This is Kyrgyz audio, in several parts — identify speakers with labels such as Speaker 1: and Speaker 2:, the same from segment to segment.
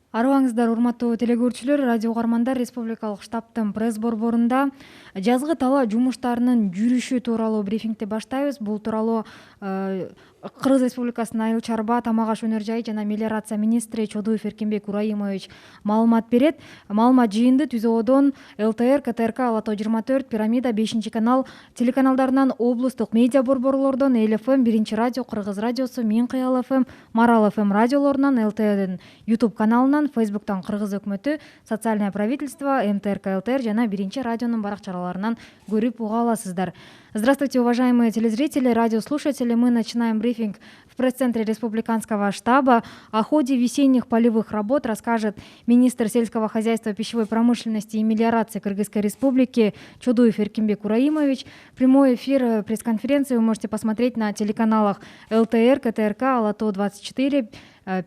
Speaker 1: Арыбаңыздар, урматтуу телекөрүүчүлөр, радио угармандар, Республикалык штабтын пресс борборунда жазгы талаа жумуштарынын жүрүшү тууралуу брифингди баштайбыз. Бул тууралуу Кыргыз Республикасынын Айыл чарба, тамак аш өнөр жайы жана мелиорация министри Чодуев Эркинбек Ураимович маалымат берет. Маалымат жыйынды ТүЗОдон ЛТР, КТРК, Ала тоо 24, Пирамида, 5-канал телеканалдарынан, облустук медиа борборлордон, Эл ФМ, 1-радио, Кыргыз радиосу, Мин Кыял ФМ, Марал ФМ радиолорунан, ЛТРдин YouTube каналынан, Фейсбуктан Кыргыз өкмөтү, Социальное правительство, МТРК ЛТР жана 1-радионун баракчаларынан көрүп уга аласыздар. Здравствуйте, уважаемые телезрители, радиослушатели. Мы начинаем брифинг в пресс-центре Республиканского штаба. О ходе весенних полевых работ расскажет министр сельского хозяйства, пищевой промышленности и мелиорации Кыргызской Республики Чодуев Эркинбек Ураимович. Прямой эфир пресс-конференции вы можете посмотреть на телеканалах ЛТР, КТРК, Ала тоо 24,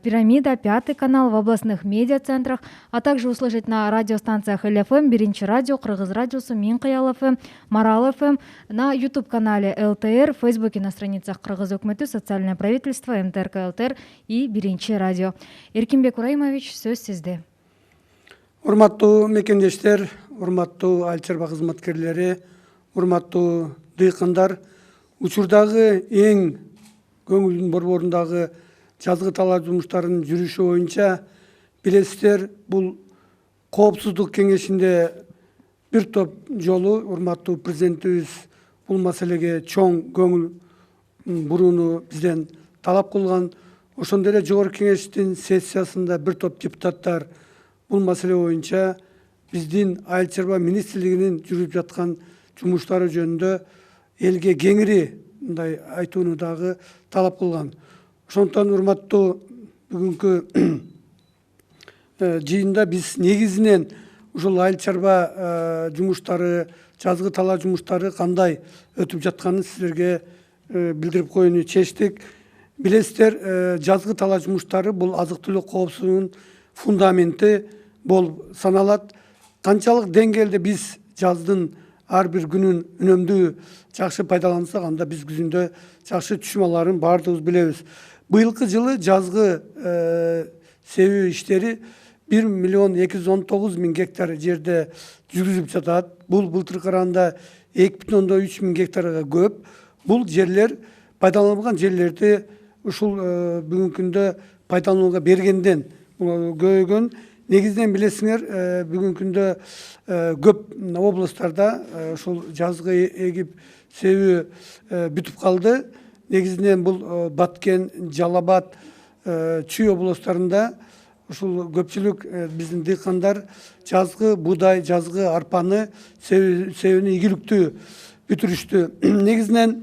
Speaker 1: Пирамида, 5 канал в областных медиацентрах, а также услышать на радиостанциях Эл ФМ, 1-радио, Кыргыз радиосу, Мин Кыял ФМ, Марал ФМ, на YouTube-канале ЛТР, в Фейсбуке на страницах Кыргыз өкмөтү, Социальное правительство, МТРК ЛТР и 1-радио. Эркинбек Ураимович, сөз сизде.
Speaker 2: Урматтуу мекендештер, урматтуу айыл чарба кызматкерлери, урматтуу дыйкандар, учурдагы эң көңүлдүн борборундагы жазгы талаа жумуштарынын жүрүшү боюнча билесиздер, бул коопсуздук кеңешинде бир топ жолу урматтуу президентибиз бул маселеге чоң көңүл бурууну бизден талап кылган. Ошондой эле жогорку кеңештин сессиясында бир топ депутаттар бул маселе боюнча биздин айыл чарба министрлигинин жүрүп жаткан жумуштары жөнүндө элге кеңири мындай айтууну дагы талап кылган. Ошондуктан урматтуу бүгүнкү жыйында биз негизинен ушул айыл чарба жумуштары, жазгы талаа жумуштары кандай өтүп жатканын силерге билдирип коюуну чечтик. Билесиздер, жазгы талаа жумуштары бул азык түлүк коопсуздугунун фундаменти болуп саналат. Канчалык деңгээлде биз жаздын ар бир күнүн үнөмдүү жакшы пайдалансак, анда биз күзүндө жакшы түшүм аларын баардыгыбыз билебиз. Быйылкы жылы жазгы себүү иштери 1.219.000 гектар жерде жүргүзүлүп жатат. Бул былтыркы караганда 2.3 миң гектарга көп. Бул жерлер пайдаланылган жерлерди ушул бүгүнкү күндө пайдаланууга бергенден көбөйгөн. Негизинен билесиңер, бүгүнкү күндө көп областтарда ушул жазгы эгип себүү бүтүп калды. Негизинен бул Баткен, Жалабат, Чүй областарында ушул көпчүлүк биздин дыйкандар жазгы буудай, жазгы арпаны себүүнү ийгиликтүү бүтүрүштү. Негизинен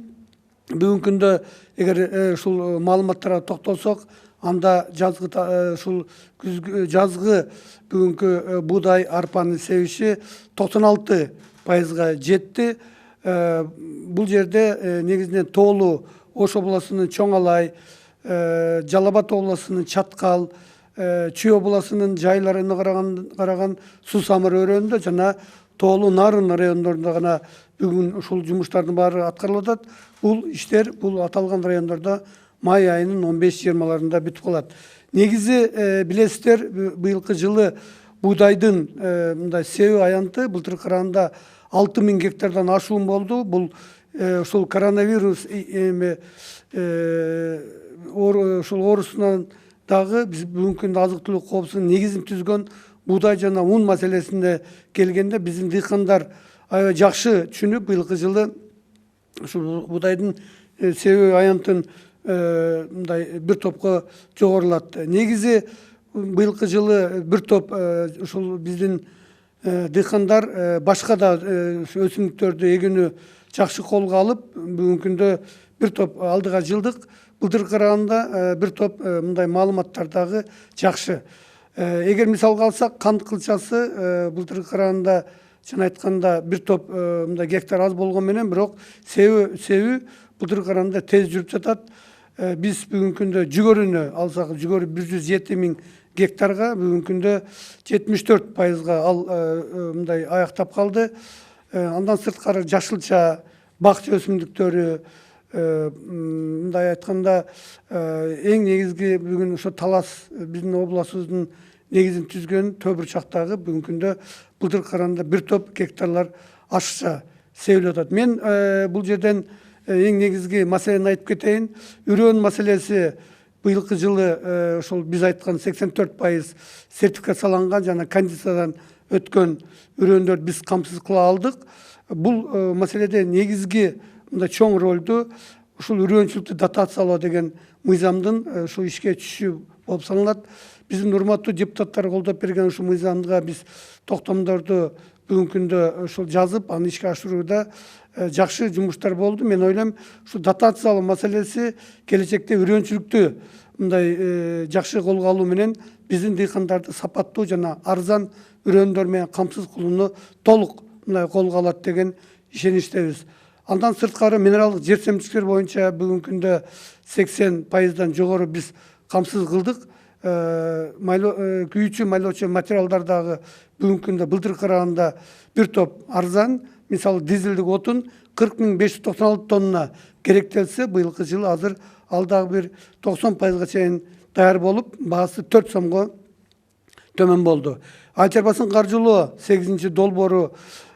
Speaker 2: бүгүнкү күндө эгер ушул маалыматтарга токтолсок, анда ушул жазгы бүгүнкү буудай, арпаны себиши 96% жетти. Бул жерде негизинен тоолуу Ош областынын Чоң Алай, Жалабат областынын Чаткал, Чүй областынын жайларына караган Суу Самыр өрөөнүндө жана тоолуу Нарын райондорунда гана бүгүн ушул жумуштардын баары аткарылып атат. Бул иштер бул аталган райондордо май айынын 15-20-ларында бүтүп калат. Негизи билесиздер, быйылкы жылы буудайдын мындай себүү аянты былтыркы караганда 6.000 гектардан ашуун болду. Бул ушул коронавирус ушул оорусунан дагы биз бүгүнкү күндө азык түлүк коопсуздугунун негизин түзгөн буудай жана ун маселесине келгенде биздин дыйкандар аябай жакшы түшүнүп, быйылкы жылы ушул буудайдын себүү аянтын мындай бир топко жогорулатты. Негизи быйылкы жылы бир топ ушул биздин дыйкандар башка да өсүмдүктөрдү эгүүнү жакшы колго алып, бүгүнкү күндө бир топ алдыга жылдык. Былтыркы караганда бир топ мындай маалыматтар дагы жакшы. Эгер мисалга алсак, кант кылчасы былтыркы караганда чын айтканда бир топ мындай гектар аз болгон менен, бирок себүү былтыркы караганда тез жүрүп жатат. Биз бүгүнкү күндө жүгөрүнө алсак, жүгөрү 107.000 гектарга бүгүнкү күндө 74% ал мындай аяктап калды. Андан сырткары жашылча, бакча өсүмдүктөрү, мындай айтканда эң негизги бүгүн ошо талас биздин областыбыздын негизин түзгөн төө бурчактагы бүгүнкү күндө былтыркы караганда бир топ гектарлар ашыкча себилип атат. Мен бул жерден эң негизги маселени айтып кетейин. Үрөөн маселеси быйылкы жылы ошол биз айткан 84% сертификацияланган жана кондициядан өткөн үрөөндөрдү биз камсыз кыла алдык. Бул маселеде негизги мындай чоң ролду ушул үрөөнчүлүктү дотациялоо деген мыйзамдын ушул ишке түшүшү болуп саналат. Биздин урматтуу депутаттар колдоп берген ушул мыйзамга биз токтомдорду бүгүнкү күндө ушул жазып, аны ишке ашырууда жакшы жумуштар болду. Мен ойлойм, ушу дотациялоо маселеси келечекте үрөөнчүлүктү мындай жакшы колго алуу менен биздин дыйкандарды сапаттуу жана арзан үрөөөндөр менен камсыз кылууну толук мындай колго алат деген ишеничтебиз. Андан сырткары минералдык жер семчиликтер боюнча бүгүнкү күндө 80%дан жогору биз камсыз кылдык. Күйүүчү майлоочу материалдар дагы бүгүнкү күндө былтыркы караганда бир топ арзан. Мисалы дизелдик отун 40.596 тонна керектелсе, быйылкы жылы азыр ал дагы бир 90%га чейин даяр болуп, баасы 4 сомго төмөн болду. Альтербасын каржылоо 8-чи долбоору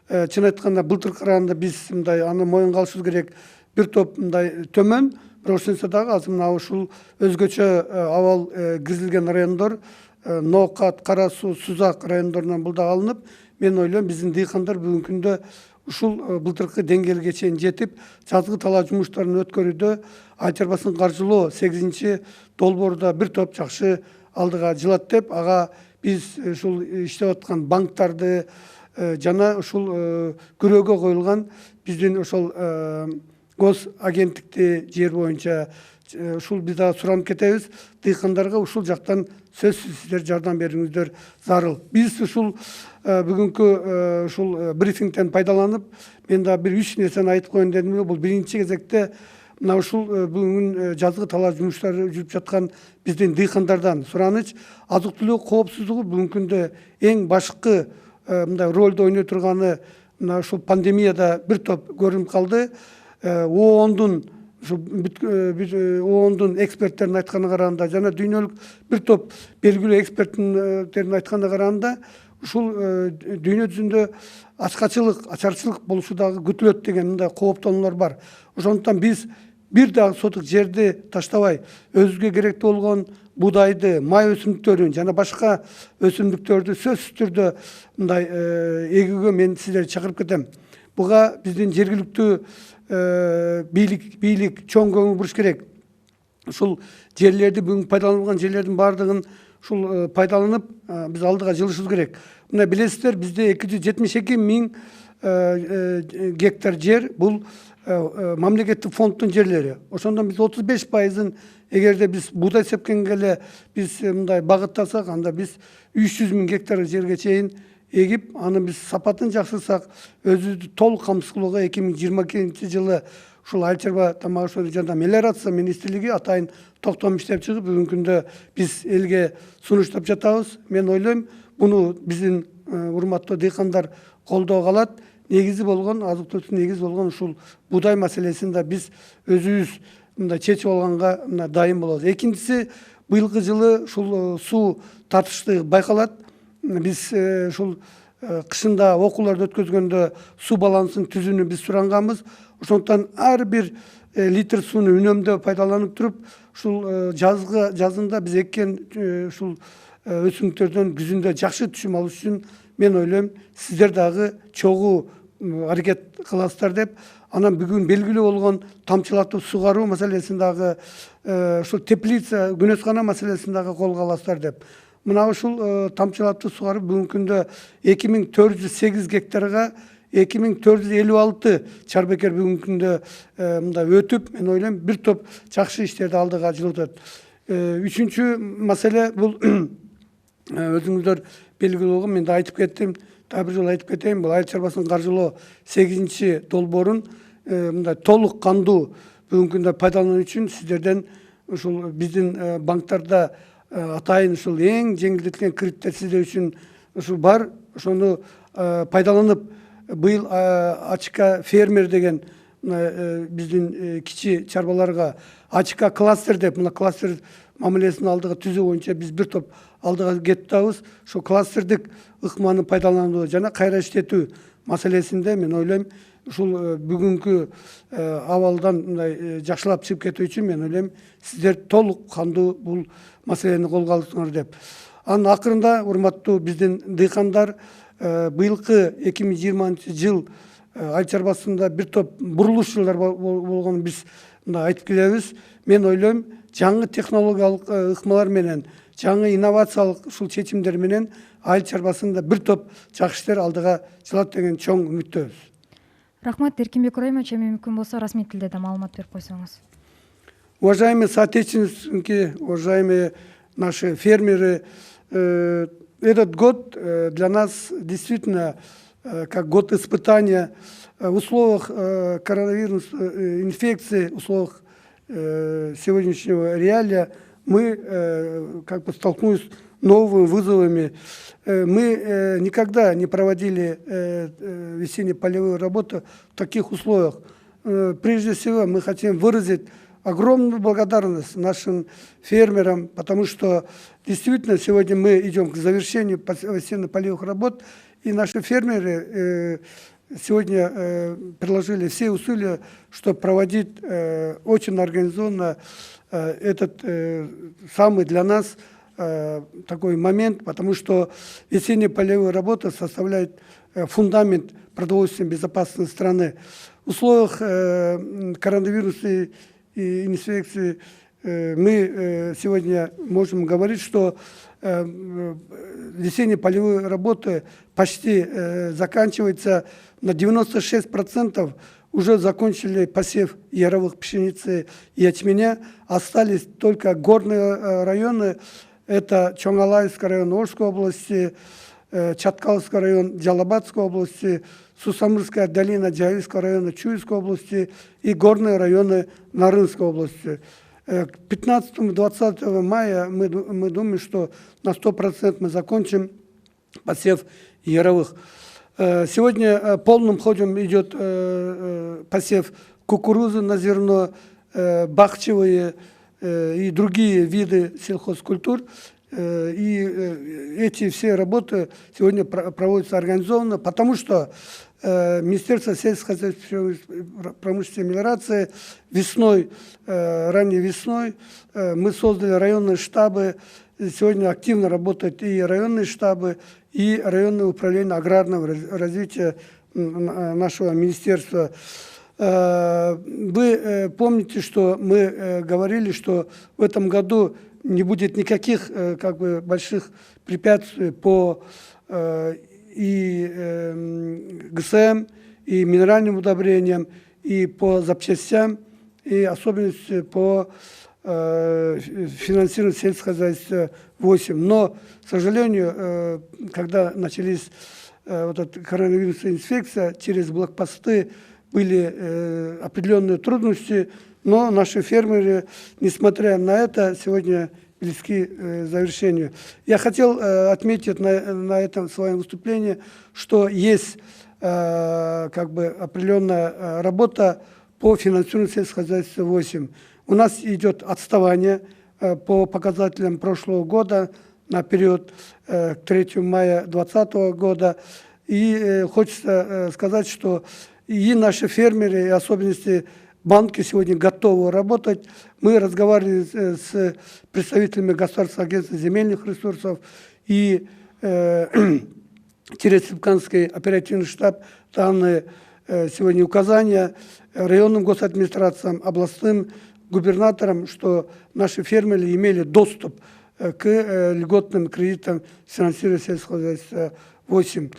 Speaker 2: чын айтканда былтыркы караганда биз мындай аны моюнга алышыбыз керек, бир топ мындай төмөн. Бирок ошентсе дагы азыр мына ушул өзгөчө абал киргизилген райондор Ноокат, Кара Суу, Сузак райондорунан бул дагы алынып, мен ойлойм биздин дыйкандар бүгүнкү күндө ушул былтыркы деңгээлге чейин жетип, жазгы талаа жумуштарын өткөрүүдө Альтербасын каржылоо 8-чи долбоорда бир топ жакшы алдыга жылат деп, ага биз ушул иштеп аткан банктарды жана ушул күрөөгө коюлган биздин ошол гос агенттикти жер боюнча ушул биз дагы суранып кетебиз. Дыйкандарга ушул жактан сөзсүз сиздер жардам берүүңүздөр зарыл. Биз ушул бүгүнкү ушул брифингден пайдаланып, мен дагы бир 3 нерсени айтып коеюн дедим. Бул биринчи кезекте мына ушул бүгүн жазгы талаа жумуштары жүрүп жаткан биздин дыйкандардан сураныч, азык-түлүк коопсуздугу бүгүнкү күндө эң башкы мындай ролду ойной турганы мына ушул пандемияда бир топ көрүнүп калды. ООНдун эксперттерин айтканына караганда жана дүйнөлүк бир топ белгилүү эксперттердин айтканына караганда ушул дүйнө жүзүндө ачарчылык болушу дагы күтүлөт деген мындай кооптонуулар бар. Ошондуктан биз бир дагы сотук жерди таштабай, өзүбүзгө керектүү болгон будайды, май өсүмдүктөрүн жана башка өсүмдүктөрдү сөзсүз түрдө мындай эгүүгө мен сиздерди чакырып кетем. Буга биздин жергиликтүү бийлик чоң көңүл буруш керек. Ушул жерлерди, бүгүн пайдаланылган жерлердин баардыгын ушул пайдаланып, биз алдыга жылышыбыз керек. Мына билесиздер, бизде 272.000 гектар жер бул мамлекеттик фонддун жерлери. Ошондон биз 35%-ын эгерде биз буудай сепкенге эле биз мындай багыттасак, анда биз 300.000 гектар жерге чейин эгип, аны биз сапатын жакшырсак, өзүбүздү толук камсыз кылууга 2022 жылы ушул Альтерба тамак ашоо жана мелиорация министрлиги атайын токтом иштеп чыгып, бүгүнкү күндө биз элге сунуштап жатабыз. Мен ойлойм, буну биздин урматтуу дыйкандар колдоого алат. Негизи болгон, азык-түлүктүн негизи болгон ушул буудай маселесин да биз өзүбүз мындай чечип алганга дайын болобуз. Экинчиси, быйылкы жылы ушул суу татыштыгы байкалат. Биз ушул кышында окууларды өткөзгөндө суу балансын түзүүнү биз суранганбыз. Ошондуктан ар бир литр сууну үнөмдөө пайдаланып туруп, ушул жазында биз эккен ушул өсүмдүктөрдөн күзүндө жакшы түшүм алыш үчүн мен ойлойм, сиздер дагы чогуу аракет кыласыздар деп. Анан бүгүн белгилүү болгон тамчылатып сугаруу маселесин дагы, ушул теплица, күнөскана маселесин дагы колго аласыздар деп. Мына ушул тамчылатып сугарып бүгүнкү күндө 2408 гектарга 2456 чарбекер бүгүнкү күндө мындай өтүп, мен ойлойм, бир топ жакшы иштерди алдыга жылытат. Үчүнчү маселе бул өзүңүздөр белгилүү болгон, мен да айтып кеттим, дагы бир жолу айтып кетейин, бул айыл чарбасын каржылоо 8-чи долбоорун мындай толук кандуу бүгүнкү күндө пайдалануу үчүн сиздерден ушул биздин банктарда атайын ушул эң жеңилдетилген кредиттер сиздер үчүн ушул бар. Ошону пайдаланып, быйыл АЧК фермер деген биздин кичи чарбаларга АЧК кластер деп, мына кластер мамилесин алдыга түзүү боюнча биз бир топ алдыга кетип атабыз. Ошо кластердик ыкманы пайдалануу жана кайра иштетүү маселесинде мен ойлойм ушул бүгүнкү абалдан мындай жакшылап чыгып кетүү үчүн мен ойлойм сиздер толук кандуу бул маселени колго алыпсыңар деп. Анын акырында урматтуу биздин дыйкандар быйылкы 2020 жыл айыл чарбасында бир топ бурулуш-жылдар болгонун биз мындай айтып келебиз. Мен ойлойм жаңы технологиялык ыкмалар менен, жаңы инновациялык ушул чечимдер менен айыл чарбасында бир топ жакшы иштер алдыга жылат деген чоң үмүттөбүз.
Speaker 1: Рахмат, Эркинбек Ураймович, эми мүмкүн болсо расмий тилде да маалымат берип койсоңуз.
Speaker 2: Уважаемые соотечественники, уважаемые наши фермеры, этот год для нас действительно как год испытания в условиях коронавирусной инфекции, в условиях сегодняшнего реалия мы как бы столкнулись с новыми вызовами. Мы никогда не проводили весенне-полевую работу в таких условиях. Прежде всего мы хотим выразить огромную благодарность нашим фермерам, потому что действительно сегодня мы идем к завершению весенне-полевых работ, и наши фермеры сегодня приложили все усилия, чтобы проводить очень организованно этот самый для нас такой момент, потому что весенне-полевая работа составляет фундамент продовольственной безопасности страны. В условиях коронавируса и инфекции мы сегодня можем говорить, что весенне-полевые работы почти заканчиваются на 96%. Уже закончили посев яровых пшеницы и ячменя. Остались только горные районы. Это Чоңалайский район Орской области, Чаткалский район Джалабадской области, Сусамырская долина Джавильского района Чуйской области и горные районы Нарынской области. К 15-20 мая мы думаем, что на 100% мы закончим посев яровых. Сегодня полным ходом идет посев кукурузы на зерно, бахчевые и другие виды сельхозкультур. И эти все работы сегодня проводятся организованно, потому что Министерство сельскохозяйственной промышленности и мелиорации весной, ранней весной мы создали районные штабы. Сегодня активно работают и районные штабы, и районное управление аграрного развития нашего министерства. Вы помните, что мы говорили, что в этом году не будет никаких как бы больших препятствий по и ГСМ, и минеральным удобрениям, и по запчастям, и особенности по финансированию сельскохозяйства 8. Но, к сожалению, когда начались вот эта коронавирусная инфекция, через блокпосты были определенные трудности, но наши фермеры, несмотря на это, сегодня близки к завершению. Я хотел отметить на этом своем выступлении, что есть как бы определенная работа по финансированию сельскохозяйства 8. У нас идет отставание по показателям прошлого года на период к 3 мая 2020 года. И хочется сказать, что и наши фермеры, и особенности банки сегодня готовы работать. Мы разговаривали с представителями Государственного агентства земельных ресурсов и Терецкий оперативный штаб данные сегодня указания районным госадминистрациям, областным губернаторам, что наши фермеры имели доступ к льготным кредитам финансирования сельскохозяйства 8.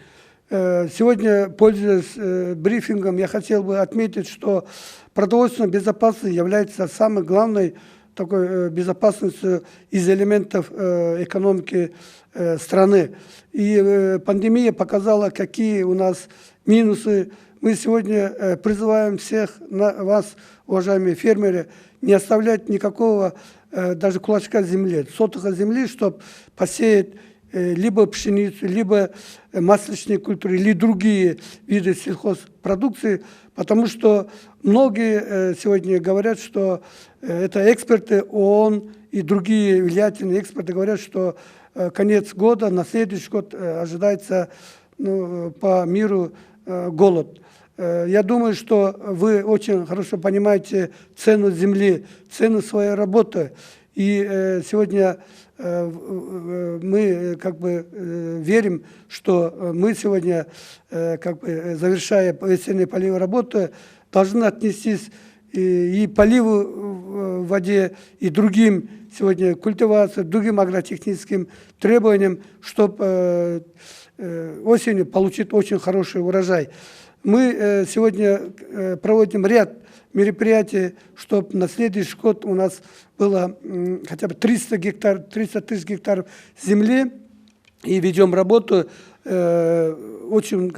Speaker 2: Сегодня, пользуясь брифингом, я хотел бы отметить, что продовольственная безопасность является самой главной такой безопасностью из элементов экономики страны. И пандемия показала, какие у нас минусы. Мы сегодня призываем всех вас, уважаемые фермеры, не оставлять никакого даже кулачка земли, сотого земли, чтобы посеять либо пшеницу, либо масличные культуры, или другие виды сельхозпродукции, потому что многие сегодня говорят, что это эксперты ООН и другие влиятельные эксперты говорят, что конец года, на следующий год ожидается по миру голод. Я думаю, что вы очень хорошо понимаете цену земли, цену своей работы. И сегодня мы верим, что мы сегодня, завершая весенние полевые работы, должны отнестись и поливу в воде, и другим сегодня культивациям, другим агротехническим требованиям, чтобы осенью получить очень хороший урожай. Мы сегодня проводим ряд мероприятий, чтобы на следующий год у нас было хотя бы 300 тысяч гектаров земли, и ведем работу, очень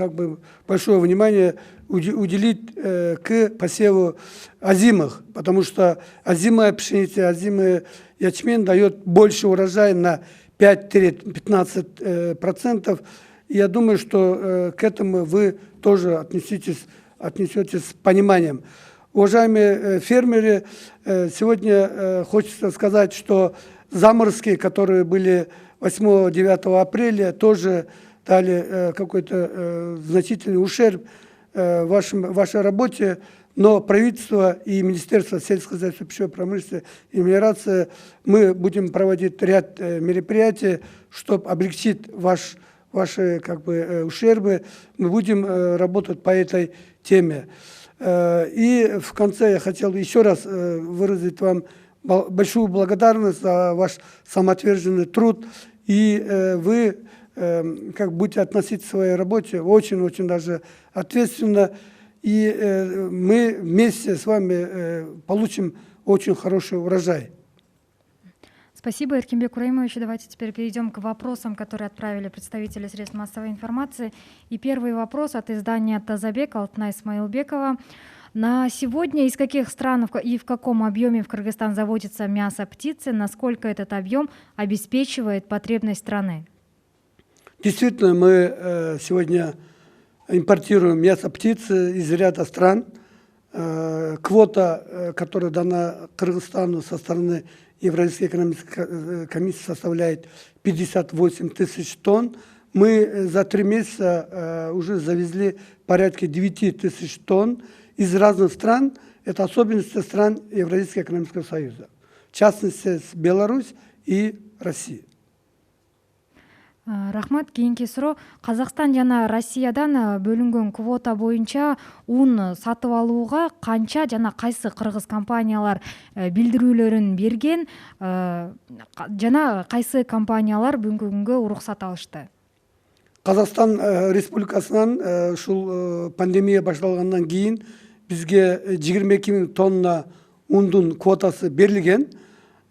Speaker 2: большое внимание уделить к посеву озимых, потому что озимая пшеница, озимый ячмень дает больше урожая на 5-15%. И я думаю, что к этому вы тоже отнесетесь с пониманием. Уважаемые фермеры, сегодня хочется сказать, что заморозки, которые были 8-9 апреля, тоже дали какой-то значительный ущерб вашей работе, но правительство и Министерство сельского хозяйства, пищевой промышленности и мелиорации, мы будем проводить ряд мероприятий, чтобы облегчить ваши ущербы. Мы будем работать по этой теме. И в конце я хотел еще раз выразить вам большую благодарность за ваш самоотверженный труд. И вы будете относиться к своей работе очень-очень даже ответственно. И мы вместе с вами получим очень хороший урожай.
Speaker 1: Спасибо, Эркинбек Ураимович. Давайте теперь перейдем к вопросам, которые отправили представители средств массовой информации. И первый вопрос от издания «Тазабек» Алтынай Смаилбекова. На сегодня из каких стран и в каком объеме в Кыргызстан заводится мясо птицы? Насколько этот объем обеспечивает потребность страны?
Speaker 2: Действительно, мы сегодня импортируем мясо птицы из ряда стран. Квота, которая дана Кыргызстану со стороны Евразийской экономической комиссии, составляет 58 тысяч тонн. Мы за 3 месяца уже завезли порядка 9 тысяч тонн из разных стран. Это особенности стран Евразийского экономического союза. В частности, с Беларусь и России.
Speaker 1: Рахмат. Кийинки суроо. Казакстан жана Россиядан бөлүнгөн квота боюнча ун сатып алууга канча жана кайсы кыргыз компаниялар билдирүүлөрүн берген жана кайсы компаниялар бүгүнкү күнгө уруксат алышты?
Speaker 2: Казакстан Республикасынан ушул пандемия башталгандан кийин бизге 22 000 тонна ундун квотасы берилген.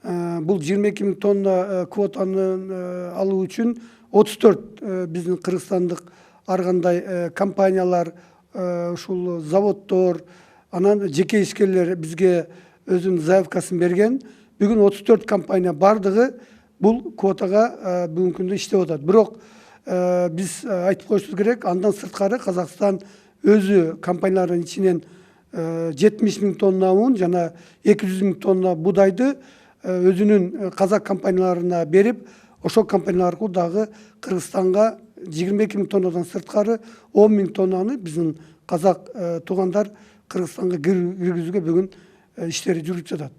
Speaker 2: Бул 22 000 тонна квотаны алуу үчүн 34 биздин кыргызстандык ар кандай компаниялар, ушул заводдор, анан жеке ишкерлер бизге өзүнүн заявкасын берген. Бүгүн 34 компания бардыгы бул квотага бүгүнкү күндө иштеп атат. Бирок биз айтып коюшубуз керек, андан сырткары Казакстан өзү компаниялардын ичинен 70 000 тонна un жана 200 000 тонна будайды өзүнүн казак компанияларына берип, ошол компаниялар аркылуу дагы Кыргызстанга 22 000 тоннадан сырткары 10 000 тоннаны биздин казак туугандар Кыргызстанга киргизүүгө бүгүн иштери жүрүп жатат.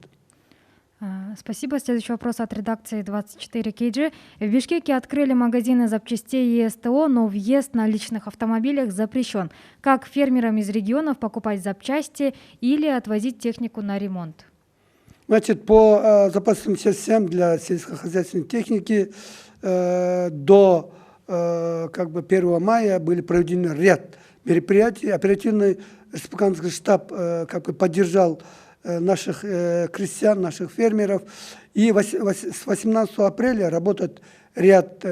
Speaker 1: Спасибо. Следующий вопрос от редакции 24 KG. В Бишкеке открыли магазины запчастей ЕСТО, но въезд на личных автомобилях запрещен. Как фермерам из регионов покупать запчасти или отвозить технику на ремонт?
Speaker 2: Значит, по запасным частям для сельскохозяйственной техники до 1 мая были проведены ряд мероприятий. Оперативный республиканский штаб поддержал наших крестьян, наших фермеров. И с 18 апреля работает ряд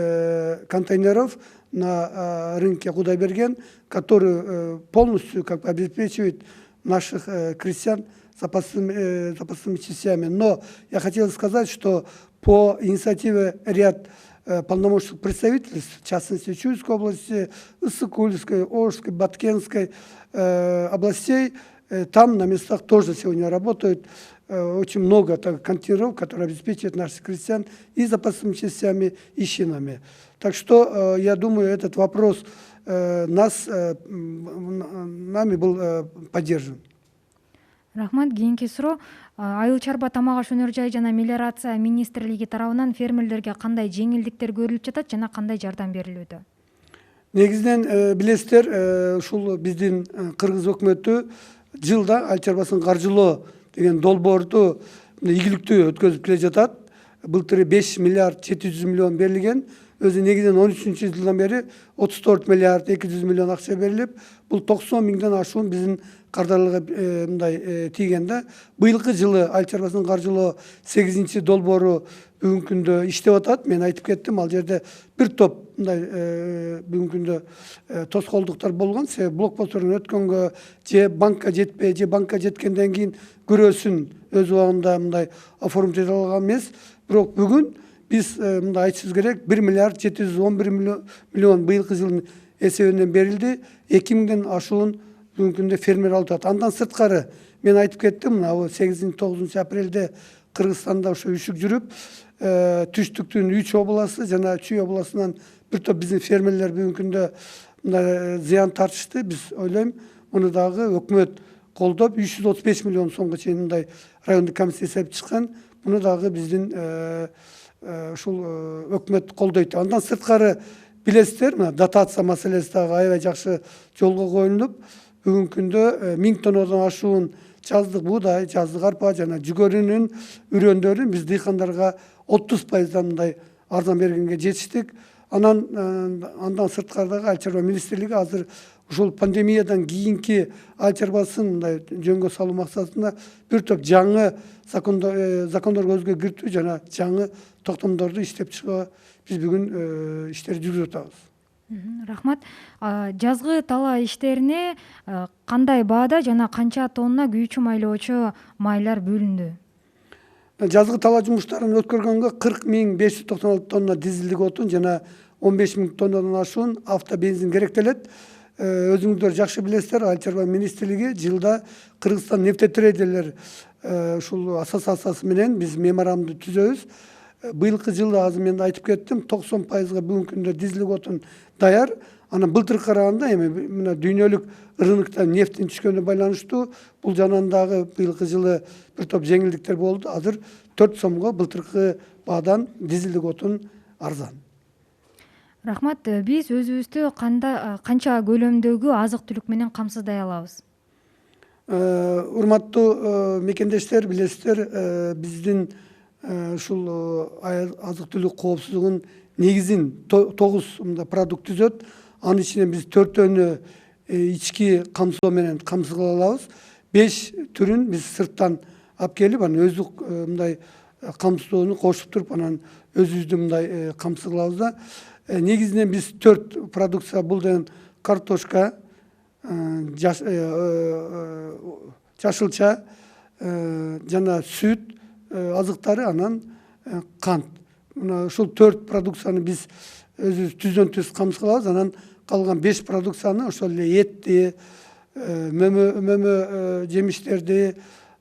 Speaker 2: контейнеров на рынке Кудайберген, который полностью обеспечивает наших крестьян запасными частями. Но я хотел сказать, что по инициативе ряд полномочных представительств, в частности Чуйской области, Иссык-Кульской, Орской, Баткенской областей, там на местах тоже сегодня работают очень много контейнеров, которые обеспечивают наших крестьян и запасными частями, и шинами. Так что я думаю, этот вопрос нами был поддержан.
Speaker 1: Рахмат. Кийинки суроо, айыл чарба тамак аш өнөр жай жана мелиорация министрлиги тарабынан фермерлерге кандай жеңилдиктер көрүлүп жатат жана кандай жардам берилүүдө?
Speaker 2: Негизинен билесиздер, ушул биздин кыргыз өкмөтү жылда айыл чарбасын каржылоо деген долбоорду ийгиликтүү өткөзүп келе жатат. Былтыр 5 миллиард 700 миллион берилген. Өзү негизинен 13-жылдан бери 34 миллиард 200 миллион акча берилип, бул 90 миңден ашуун биздин кардарлыгы мындай тийгенде. Быйылкы жылы айыл чарбасын каржылоо 8-чи долбоору бүгүнкү күндө иштеп атат. Мен айтып кеттим, ал жерде бир топ мындай бүгүнкү күндө тоскоолдуктар болгон. Себеби блокпосттордон өткөнгө же банкка жетпей, же банкка жеткенден кийин күрөөсүн өз убагында мындай оформить ете алган эмес. Бирок бүгүн биз мындай айтышыбыз керек, 1 миллиард 711 миллион быйылкы жылдын эсебинен берилди. 2000ден ашуун бүгүнкү күндө фермер алып атат. Андан сырткары мен айтып кеттим, мына 8-9 апрелде Кыргызстанда ошо үшүк жүрүп, түштүктүн 3 обласы жана Чүй областынан бир топ биздин фермерлер бүгүнкү күндө мындай зыян тартышты. Биз ойлойм, муну дагы өкмөт колдоп 335 миллион сомго чейин мындай райондук комиссия эсептеп чыккан. Муну дагы биздин ушул өкмөт колдойт. Андан сырткары билесиздер, мына дотация маселеси дагы аябай жакшы жолго коюлуп, бүгүнкү күндө 1000 тоннадан ашуун жаздык буудай, жаздык арпа жана жүгөрүнүн үрөндөрүн биз дыйкандарга 30%дан мындай арзан бергенге жетиштик. Андан сырткары дагы айыл чарба министрлиги азыр ушул пандемиядан кийинки айыл чарбасын мындай жөнгө салуу максатында бир топ жаңы закондорго өзгөртүү киртүү жана жаңы токтомдорду иштеп чыгууга биз бүгүн иштерди жүргүзүп атабыз.
Speaker 1: Рахмат. Жазгы тала иштерине кандай баада жана канча тонна күйүүчү майлоочу майлар бөлүндү?
Speaker 2: Жазгы тала жумуштарын өткөргөнгө 40.596 тонна дизелдик отун жана 15.000 тоннадан ашуун автобензин керектелет. Өзүңүздөр жакшы билесиздер, айыл чарба министрлиги жылда Кыргызстан нефтетрейдерлер ушул ассоциациясы менен биз меморандум түзөбүз. Быйылкы жылы азыр мен айтып кеттим, 90%га бүгүнкү күндө дизелдик отун даяр. Анан былтыркы караганда эми мына дүйнөлүк рынокто нефттин түшкөнүнө байланыштуу бул жанынан дагы быйылкы жылы бир топ жеңилдиктер болду. Азыр 4 сомго былтыркы баадан дизелдик отун арзан.
Speaker 1: Рахмат. Биз өзүбүздү канча көлөмдөгү азык-түлүк менен камсыздай алабыз?
Speaker 2: Урматтуу мекендештер, билесиздер, биздин ушул азык-түлүк коопсуздугунун негизин 9 продукт түзөт. Анын ичинен биз 4-өнү ички камсоо менен камсыз кыла алабыз. 5 түрүн биз сырттан алып келип, анан өздүк мындай камсыздоону кошуп туруп, анан өзүбүздү мындай камсыз кылабыз да. Негизинен биз 4 продукция, бул деген картошка, жашылча жана сүт азыктары, анан кант. Мына ушул 4 продукцияны биз өзүбүз түздөн түз камсыз кылабыз. Анан калган 5 продукцияны ошол эле этти, мөмө жемиштерди,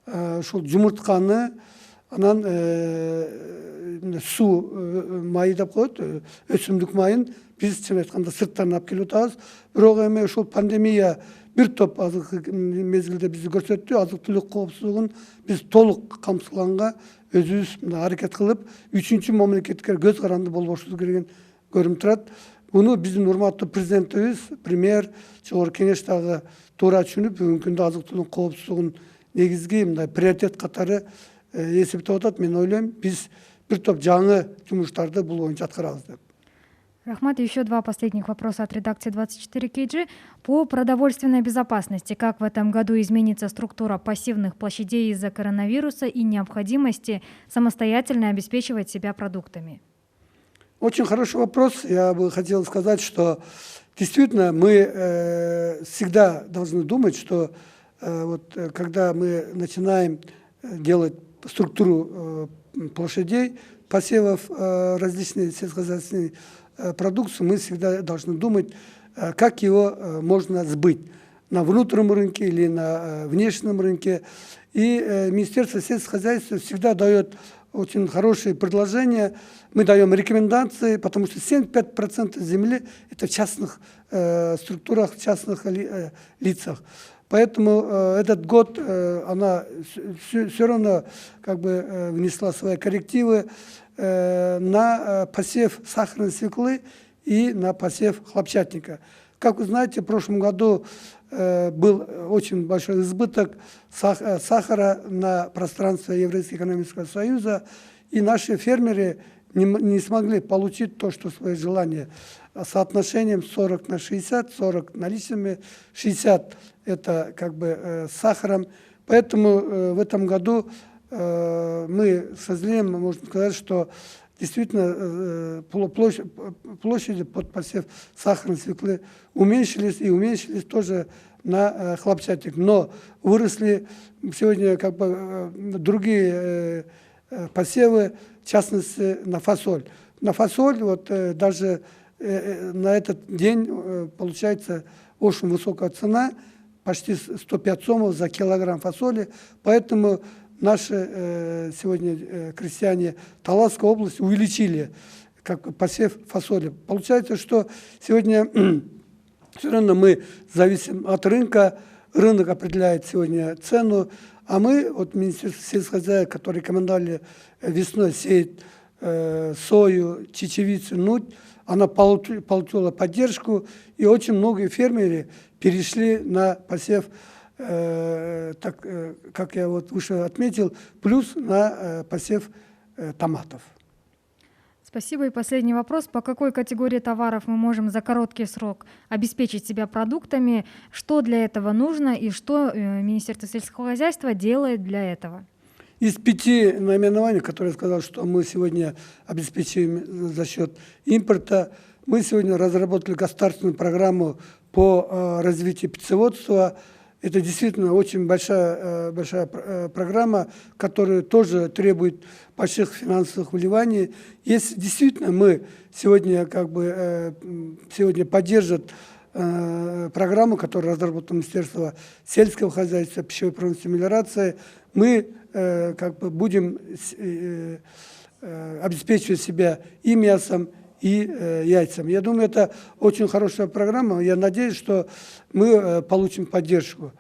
Speaker 2: ушул жумуртканы, анан суу майы деп коет, өсүмдүк майын биз чын айтканда сырттан алып келип атабыз. Бирок эми ушул пандемия бир топ азыркы мезгилде бизди көрсөттү. Азык-түлүк коопсуздугун биз толук камсызганга өзүбүз аракет кылып, 3-чү мамлекетке көз каранды болбошубуз керектигин көрүнүп турат. Буну биздин урматтуу президентибиз, премьер, жогорку кеңеш дагы туура түшүнүп, бүгүнкү күндө азык-түлүк коопсуздугун негизги мындай приоритет катары эсептеп атат. Мен ойлойм, биз бир топ жаңы жумуштарды бул боюнча аткарабыз деп.
Speaker 1: Рахмат. Еще 2 последних вопроса от редакции 24 KG. По продовольственной безопасности, как в этом году изменится структура пассивных площадей из-за коронавируса и необходимости самостоятельно обеспечивать себя продуктами?
Speaker 2: Очень хороший вопрос. Я бы хотел сказать, что действительно мы всегда должны думать, что вот когда мы начинаем делать структуру площадей, посевов различной сельскохозяйственной продукции, мы всегда должны думать, как его можно сбыть. на внутреннем рынке или на внешнем рынке. И Министерство сельского хозяйства всегда дает очень хорошие предложения. Мы даем рекомендации, потому что 75% земли это в частных структурах, в частных лицах. Поэтому этот год она все равно как бы внесла свои коррективы на посев сахарной свеклы и на посев хлопчатника. Как вы знаете, в прошлом году был очень большой избыток сахара на пространстве Евразийского экономического союза, и наши фермеры не смогли получить то, что свое желание. Соотношением 40 на 60, 40 наличными, 60 это как бы с сахаром. Поэтому в этом году мы, к сожалению, можно сказать, что действительно площади под посев сахарной свеклы уменьшились тоже на хлопчатик. Но выросли сегодня как бы другие посевы, в частности на фасоль. На фасоль вот даже на этот день получается очень высокая цена, почти 105 сомов за килограмм фасоли. Поэтому наши сегодня крестьяне Таласской области увеличили как посев фасоли. Получается, что сегодня все равно мы зависим от рынка, рынок определяет сегодня цену, а мы, вот Министерство сельского хозяйства, которые рекомендовали весной сеять сою, чечевицу, нуть, она получила поддержку, и очень многие фермеры перешли на посев, так, как я вот выше отметил, плюс на посев томатов.
Speaker 1: Спасибо. И последний вопрос. По какой категории товаров мы можем за короткий срок обеспечить себя продуктами? Что для этого нужно и что Министерство сельского хозяйства делает для этого?
Speaker 2: Из 5 наименований, которые я сказал, что мы сегодня обеспечиваем за счет импорта, мы сегодня разработали государственную программу по развитию птицеводства. Это действительно очень большая программа, которая тоже требует больших финансовых вливаний. Если действительно мы сегодня сегодня поддержат программу, которую разработало Министерство сельского хозяйства, пищевой промышленности и мелиорации, мы будем обеспечивать себя и мясом, и яйцам. Я думаю, это очень хорошая программа. Я надеюсь, что мы получим поддержку.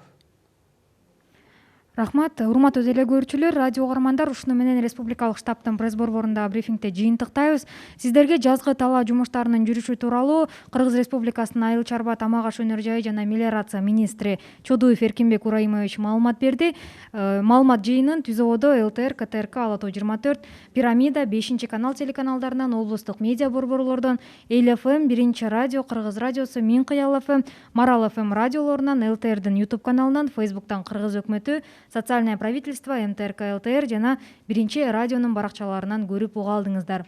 Speaker 1: Рахмат. Урматтуу деле көрүүчүлөр, радио угармандар, ушуну менен республикалык штабтын пресс борборунда брифингде жыйынтыктайбыз. Сиздерге жазгы талаа жумуштарынын жүрүшү тууралуу Кыргыз Республикасынын Айыл чарба, тамак аш өнөр жайы жана мелиорация министри Чодуев Эркинбек Ураимович маалымат берди. Маалымат жыйынын Түзөбодо, ЛТР, КТРК, Ала Тоо 24, Пирамида, 5-канал телеканалдарынан, облустук медиа борборлордон, Эл ФМ, 1-радио, Кыргыз радиосу, Мин Кыял ФМ, Марал ФМ радиолорунан, ЛТРдин YouTube каналынан, Фейсбуктан Кыргыз өкмөтү, Социальное правительство, МТРК, ЛТР жана 1-радионун баракчаларынан көрүп уга алдыңыздар.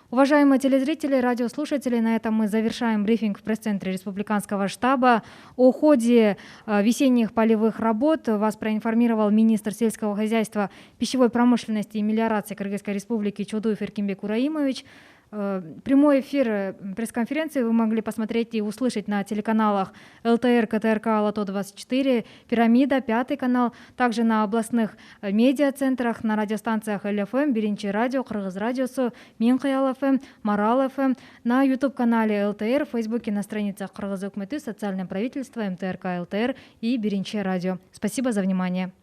Speaker 1: Уважаемые телезрители, радиослушатели, на этом мы завершаем брифинг в пресс-центре Республиканского штаба. О ходе весенних полевых работ вас проинформировал министр сельского хозяйства, пищевой промышленности и мелиорации Кыргызской Республики Чодуев Эркинбек Ураимович. Прямой эфир пресс-конференции вы могли посмотреть и услышать на телеканалах ЛТР, КТРК, Ала Тоо 24, Пирамида, 5 канал, также на областных медиа-центрах, на радиостанциях Эл ФМ, 1-радио, Кыргыз радиосу, Мин Кыял ФМ, Марал ФМ, на YouTube-канале ЛТР, в Фейсбуке, на страницах Кыргыз өкмөтү, Социальное правительство, МТРК, ЛТР и 1-радио. Спасибо за внимание.